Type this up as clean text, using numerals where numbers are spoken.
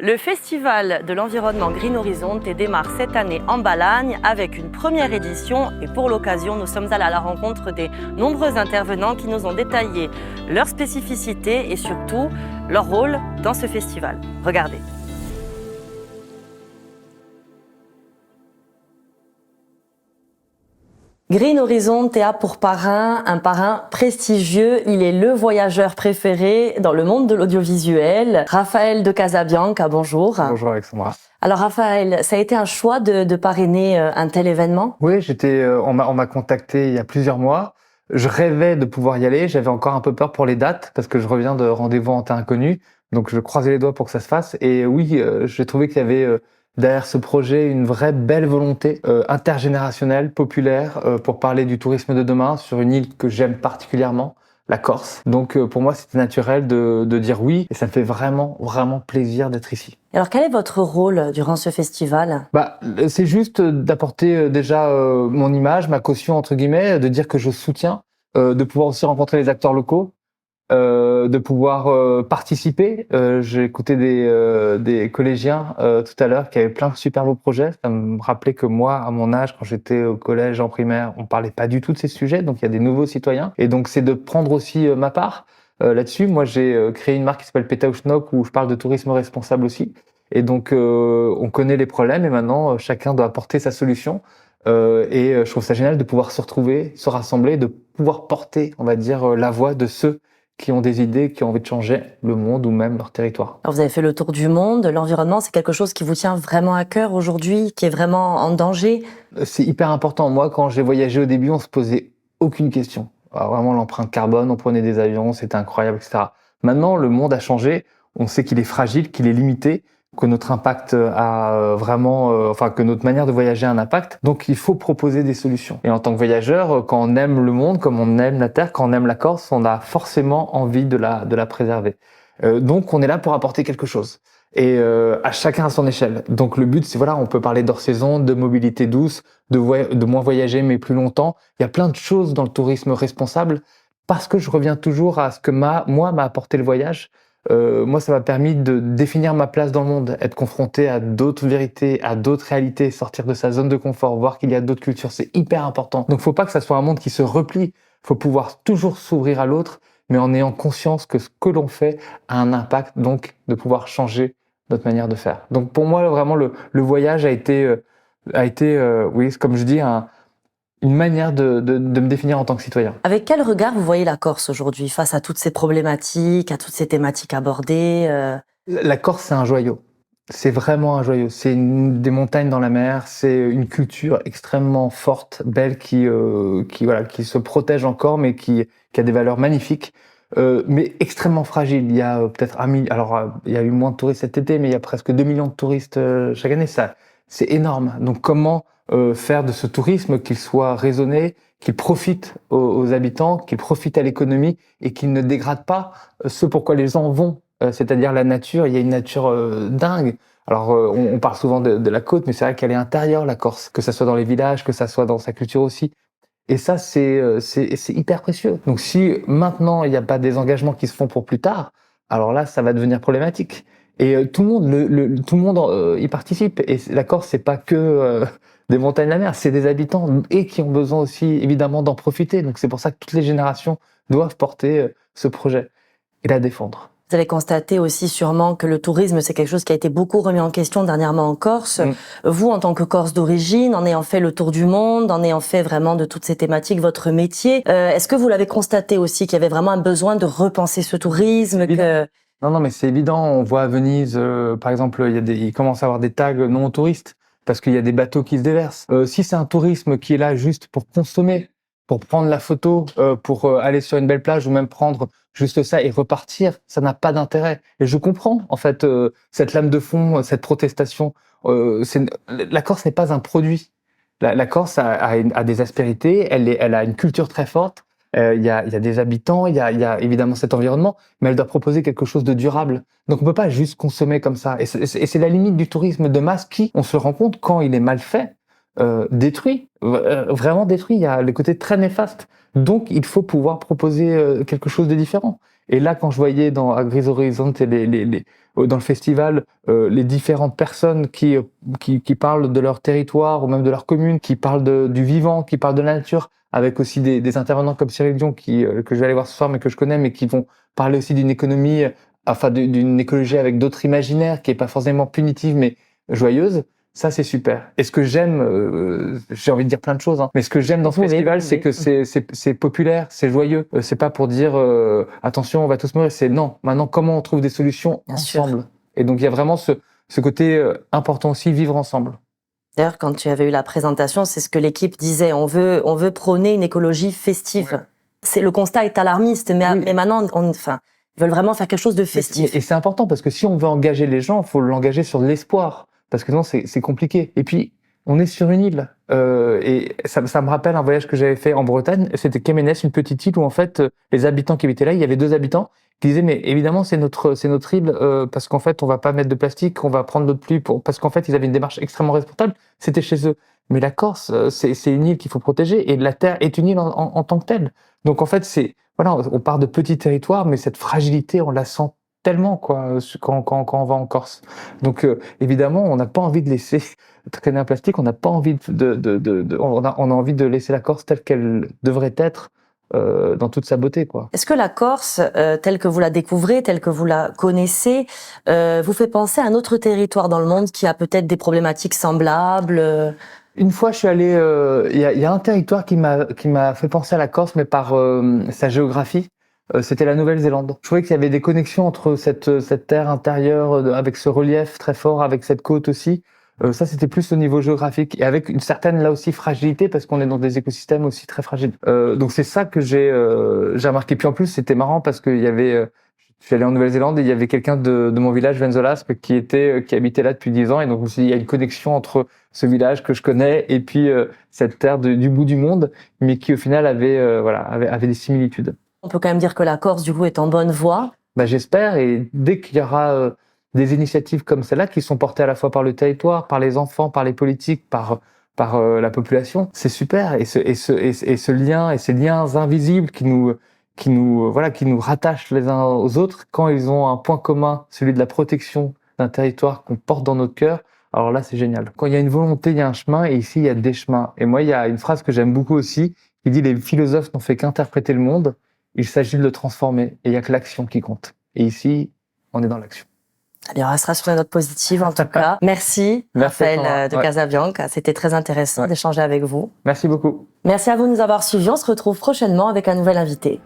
Le Festival de l'environnement Green Horizonte démarre cette année en Balagne avec une première édition et pour l'occasion, nous sommes allés à la rencontre des nombreux intervenants qui nous ont détaillé leurs spécificités et surtout leur rôle dans ce festival. Regardez. Green Horizonte a pour parrain un parrain prestigieux. Il est le voyageur préféré dans le monde de l'audiovisuel. Raphaël de Casabianca, bonjour. Bonjour Alexandra. Alors Raphaël, ça a été un choix de parrainer un tel événement? Oui, on m'a contacté il y a plusieurs mois. Je rêvais de pouvoir y aller. J'avais encore un peu peur pour les dates parce que je reviens de rendez-vous en terre inconnue. Donc je croisais les doigts pour que ça se fasse. Et oui, j'ai trouvé qu'il y avait derrière ce projet une vraie belle volonté intergénérationnelle, populaire, pour parler du tourisme de demain sur une île que j'aime particulièrement, la Corse. Donc pour moi, c'était naturel de dire oui et ça me fait vraiment, vraiment plaisir d'être ici. Alors quel est votre rôle durant ce festival? C'est juste d'apporter déjà mon image, ma caution entre guillemets, de dire que je soutiens, de pouvoir aussi rencontrer les acteurs locaux, de pouvoir participer. J'ai écouté des collégiens tout à l'heure qui avaient plein de super beaux projets. Ça me rappelait que moi, à mon âge, quand j'étais au collège, en primaire, on parlait pas du tout de ces sujets. Donc il y a des nouveaux citoyens. Et donc c'est de prendre aussi ma part là-dessus. Moi, j'ai créé une marque qui s'appelle Petauschnok où je parle de tourisme responsable aussi. Et donc on connaît les problèmes et maintenant chacun doit apporter sa solution. Et je trouve ça génial de pouvoir se retrouver, se rassembler, de pouvoir porter, on va dire, la voix de ceux qui ont des idées, qui ont envie de changer le monde ou même leur territoire. Alors vous avez fait le tour du monde, l'environnement c'est quelque chose qui vous tient vraiment à cœur aujourd'hui, qui est vraiment en danger? C'est hyper important. Moi, quand j'ai voyagé au début, on se posait aucune question. Alors, vraiment l'empreinte carbone, on prenait des avions, c'était incroyable, etc. Maintenant, le monde a changé, on sait qu'il est fragile, qu'il est limité, que notre impact a vraiment, que notre manière de voyager a un impact. Donc, il faut proposer des solutions. Et en tant que voyageur, quand on aime le monde, comme on aime la Terre, quand on aime la Corse, on a forcément envie de la préserver. Donc, on est là pour apporter quelque chose. Et à chacun à son échelle. Donc, le but, c'est on peut parler d'hors saison, de mobilité douce, de moins voyager mais plus longtemps. Il y a plein de choses dans le tourisme responsable parce que je reviens toujours à ce que m'a apporté le voyage. Moi, ça m'a permis de définir ma place dans le monde, être confronté à d'autres vérités, à d'autres réalités, sortir de sa zone de confort, voir qu'il y a d'autres cultures, c'est hyper important. Donc, faut pas que ça soit un monde qui se replie. Faut pouvoir toujours s'ouvrir à l'autre, mais en ayant conscience que ce que l'on fait a un impact, donc de pouvoir changer notre manière de faire. Donc, pour moi, vraiment, le voyage a été, oui, comme je dis, une manière de me définir en tant que citoyen. Avec quel regard vous voyez la Corse aujourd'hui face à toutes ces problématiques, à toutes ces thématiques abordées? La Corse, c'est un joyau. C'est vraiment un joyau. C'est des montagnes dans la mer. C'est une culture extrêmement forte, belle, qui se protège encore, mais qui a des valeurs magnifiques, mais extrêmement fragile. Il y a peut-être il y a eu moins de touristes cet été, mais il y a presque 2 millions de touristes chaque année. Ça, c'est énorme. Donc, comment faire de ce tourisme qu'il soit raisonné, qu'il profite aux habitants, qu'il profite à l'économie et qu'il ne dégrade pas ce pourquoi les gens vont, c'est-à-dire la nature. Il y a une nature dingue. Alors on parle souvent de la côte, mais c'est vrai qu'elle est intérieure, la Corse, que ça soit dans les villages, que ça soit dans sa culture aussi. Et ça, c'est hyper précieux. Donc si maintenant il n'y a pas des engagements qui se font pour plus tard, alors là, ça va devenir problématique. Et tout le monde y participe. Et la Corse, c'est pas que des montagnes de la mer, c'est des habitants et qui ont besoin aussi évidemment d'en profiter. Donc c'est pour ça que toutes les générations doivent porter ce projet et la défendre. Vous avez constaté aussi sûrement que le tourisme, c'est quelque chose qui a été beaucoup remis en question dernièrement en Corse. Vous, en tant que Corse d'origine, en ayant fait le tour du monde, en ayant fait vraiment de toutes ces thématiques votre métier, est-ce que vous l'avez constaté aussi qu'il y avait vraiment un besoin de repenser ce tourisme? Non, mais c'est évident. On voit à Venise, par exemple, il commence à avoir des tags non touristes parce qu'il y a des bateaux qui se déversent. Si c'est un tourisme qui est là juste pour consommer, pour prendre la photo, pour aller sur une belle plage ou même prendre juste ça et repartir, ça n'a pas d'intérêt. Et je comprends en fait cette lame de fond, cette protestation. La Corse n'est pas un produit. La Corse a des aspérités, elle a une culture très forte. Il y a des habitants, il y a évidemment cet environnement, mais elle doit proposer quelque chose de durable. Donc on peut pas juste consommer comme ça. Et c'est la limite du tourisme de masse qui, on se rend compte, quand il est mal fait, détruit, vraiment détruit. Il y a le côté très néfaste. Donc il faut pouvoir proposer quelque chose de différent. Et là, quand je voyais à Gris Horizonte dans le festival, les différentes personnes qui parlent de leur territoire ou même de leur commune, qui parlent du vivant, qui parlent de la nature, avec aussi des intervenants comme Cyril Dion que je vais aller voir ce soir, mais que je connais, mais qui vont parler aussi d'une économie, enfin d'une écologie avec d'autres imaginaires, qui est pas forcément punitive, mais joyeuse. Ça, c'est super. Et ce que j'aime, j'ai envie de dire plein de choses, hein, mais ce que j'aime dans ce festival, c'est que c'est populaire, c'est joyeux. C'est pas pour dire attention, on va tous mourir. C'est non. Maintenant, comment on trouve des solutions ensemble. Et donc, il y a vraiment ce côté important aussi, vivre ensemble. D'ailleurs, quand tu avais eu la présentation, c'est ce que l'équipe disait. On veut prôner une écologie festive. Ouais. Le constat est alarmiste, mais maintenant, ils veulent vraiment faire quelque chose de festif. Et c'est important parce que si on veut engager les gens, il faut l'engager sur de l'espoir. Parce que sinon, c'est compliqué. Et puis, on est sur une île. Et ça me rappelle un voyage que j'avais fait en Bretagne. C'était Kemenes, une petite île où, en fait, les habitants qui habitaient là, il y avait 2 habitants qui disaient, mais évidemment, c'est notre île, parce qu'en fait, on va pas mettre de plastique, on va prendre l'eau de pluie parce qu'en fait, ils avaient une démarche extrêmement responsable. C'était chez eux. Mais la Corse, c'est une île qu'il faut protéger et la Terre est une île en tant que telle. Donc, en fait, voilà, on part de petits territoires, mais cette fragilité, on la sent tellement quand on va en Corse. Donc évidemment, on n'a pas envie de laisser traîner un plastique, on n'a pas envie on a envie de laisser la Corse telle qu'elle devrait être dans toute sa beauté, quoi. Est-ce que la Corse, telle que vous la découvrez, telle que vous la connaissez, vous fait penser à un autre territoire dans le monde qui a peut-être des problématiques semblables? Une fois, je suis allé, il y a un territoire qui m'a fait penser à la Corse, mais par sa géographie. C'était la Nouvelle-Zélande. Je trouvais qu'il y avait des connexions entre cette terre intérieure avec ce relief très fort, avec cette côte aussi. Ça, c'était plus au niveau géographique et avec une certaine, là aussi, fragilité parce qu'on est dans des écosystèmes aussi très fragiles. Donc c'est ça que j'ai remarqué. Puis en plus, c'était marrant parce qu'il y avait, je suis allé en Nouvelle-Zélande et il y avait quelqu'un de mon village, Venzolaspe, qui habitait là depuis 10 ans. Et donc je me suis dit, il y a une connexion entre ce village que je connais et puis cette terre du bout du monde, mais qui au final avait des similitudes. On peut quand même dire que la Corse, du coup, est en bonne voie. J'espère, et dès qu'il y aura des initiatives comme celle-là qui sont portées à la fois par le territoire, par les enfants, par les politiques, par la population, c'est super. Et ce lien et ces liens invisibles qui nous rattachent les uns aux autres, quand ils ont un point commun, celui de la protection d'un territoire qu'on porte dans notre cœur, alors là, c'est génial. Quand il y a une volonté, il y a un chemin, et ici, il y a des chemins. Et moi, il y a une phrase que j'aime beaucoup aussi, qui dit « Les philosophes n'ont fait qu'interpréter le monde ». Il s'agit de le transformer et il n'y a que l'action qui compte. Et ici, on est dans l'action. Allez, on restera sur une note positive en tout cas. Merci Raphaël de Casabianca. C'était très intéressant d'échanger avec vous. Merci beaucoup. Merci à vous de nous avoir suivis. On se retrouve prochainement avec un nouvel invité.